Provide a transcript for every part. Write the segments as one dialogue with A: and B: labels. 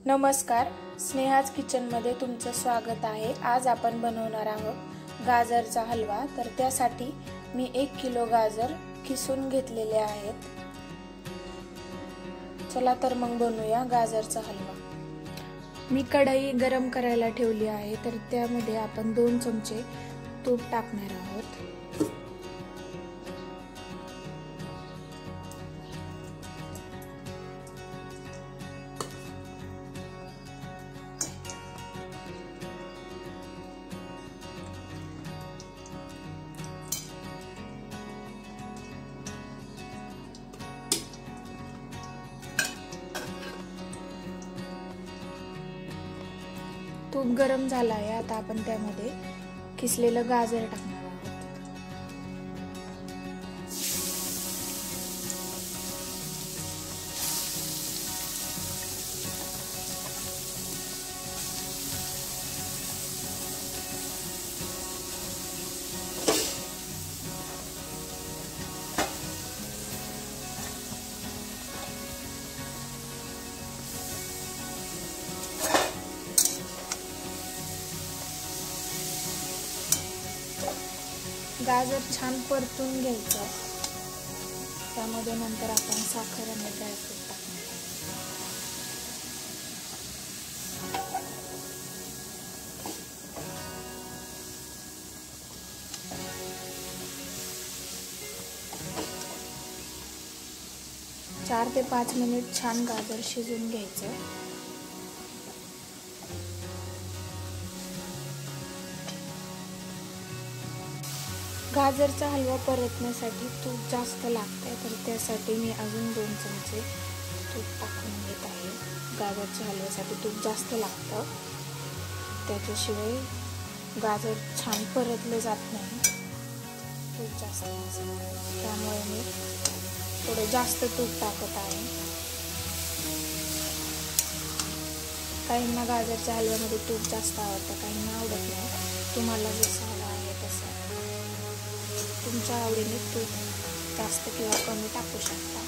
A: नमस्कार, स्नेहाज किचनमध्ये तुमचं स्वागत आहे। आज आपण बनवणार आहोत गाजरचा हलवा। तर त्यासाठी मी 1 किलो गाजर किसून घेतलेले आहेत। चला तर मग बनवूया गाजरचा हलवा। मी कढई गरम करायला ठेवली आहे, तर त्यामध्ये आपण 2 चमचे तूप टाकणार आहोत। तूप गरम झाला आहे, आता आपण त्यामध्ये किसलेलं गाजर टाकणार आहोत। गाजर छान परतून घ्यायचं। त्यामध्ये नंतर आपण साखर आणि ड्रायफ्रूट टाकणार। 4 ते 5 मिनिट छान गाजर शिजून घ्यायचं। गाजरचा हलवा परतण्यासाठी तूप जास्त लागते, तर त्यासाठी मी अजून 2 चमचे तूप टाकून घेत आहे। गाजरच्या हलव्यासाठी तूप जास्त लागतं, त्याच्याशिवाय गाजर छान परतले जात नाही तूप जास्त असेल, त्यामुळे मी थोडं जास्त तूप टाकत आहे। काहींना गाजरच्या हलव्यामध्ये तूप जास्त आवडतं, काहींना आवडत नाही। तुम्हाला जसं हवं आहे तसं तुमच्या आवडीने तूप जास्त किंवा कमी टाकू शकता।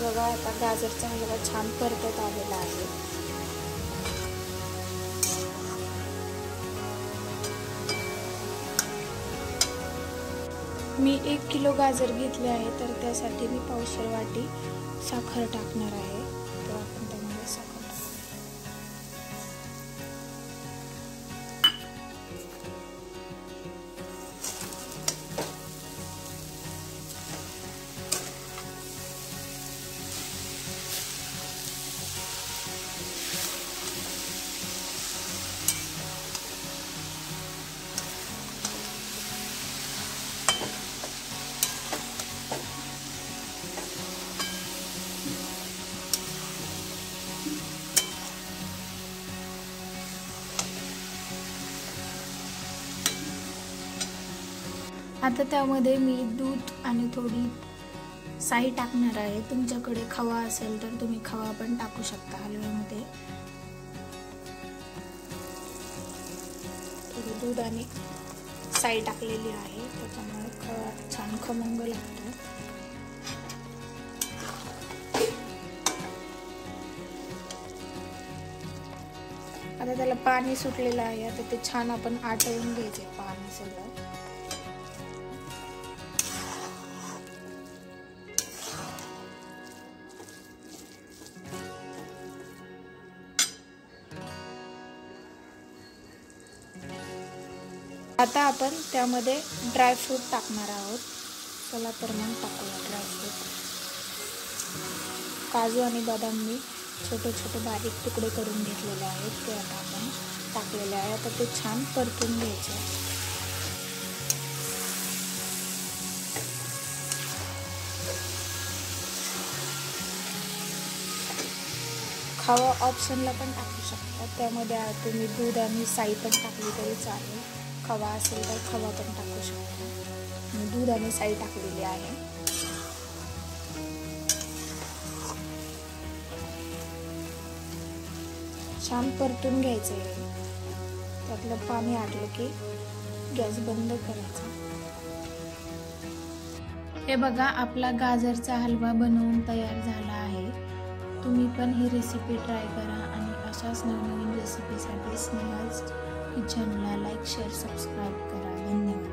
A: बघा, आता गाजरचा हलवा छान परतत आलेला आहे। मी 1 किलो गाजर घेतले आहे, तर त्यासाठी मी पावशेर वाटी साखर टाकणार आहे। तर आपण त्यामध्ये साखर आता त्यामध्ये मी दूध आणि थोडी साई टाकणार आहे। तुमच्याकडे खवा असेल तर तुम्ही खवा पण टाकू शकता हलव्यामध्ये। थोडी दूध आणि साई टाकलेली आहे, त्याच्यामुळे खवा छान खमंग लागतो। आता त्याला पाणी सुटलेलं आहे, आता ते छान आपण आटवून घ्यायचे पाणी सगळं। आता आपण त्यामध्ये ड्रायफ्रूट टाकणार आहोत। चला तर मग टाकूया ड्रायफ्रूट। काजू आणि बदाम मी छोटे छोटे बारीक तुकडे करून घेतलेले आहेत, ते आता आपण टाकलेले आहे। आता ते छान परतून घ्यायचे। खवा ऑप्शनला पण टाकू शकता, त्यामध्ये तुम्ही दूध आणि साई पण टाकली तरी चालेल। खवा असेल तर खवा पण टाकू शकता। मी दूध आणि साई टाकलेली आहे। छान परतून घ्यायचं आहे। त्यातलं पाणी आटलं की गॅस बंद करायचा. हे बघा, आपला गाजरचा हलवा बनवून तयार झाला आहे. तुम्ही पण ही रेसिपी ट्राय करा आणि अशाच नवनवीन रेसिपीसाठी स्नेहाज किचनला लाईक, शेअर, सबस्क्राईब करा. धन्यवाद.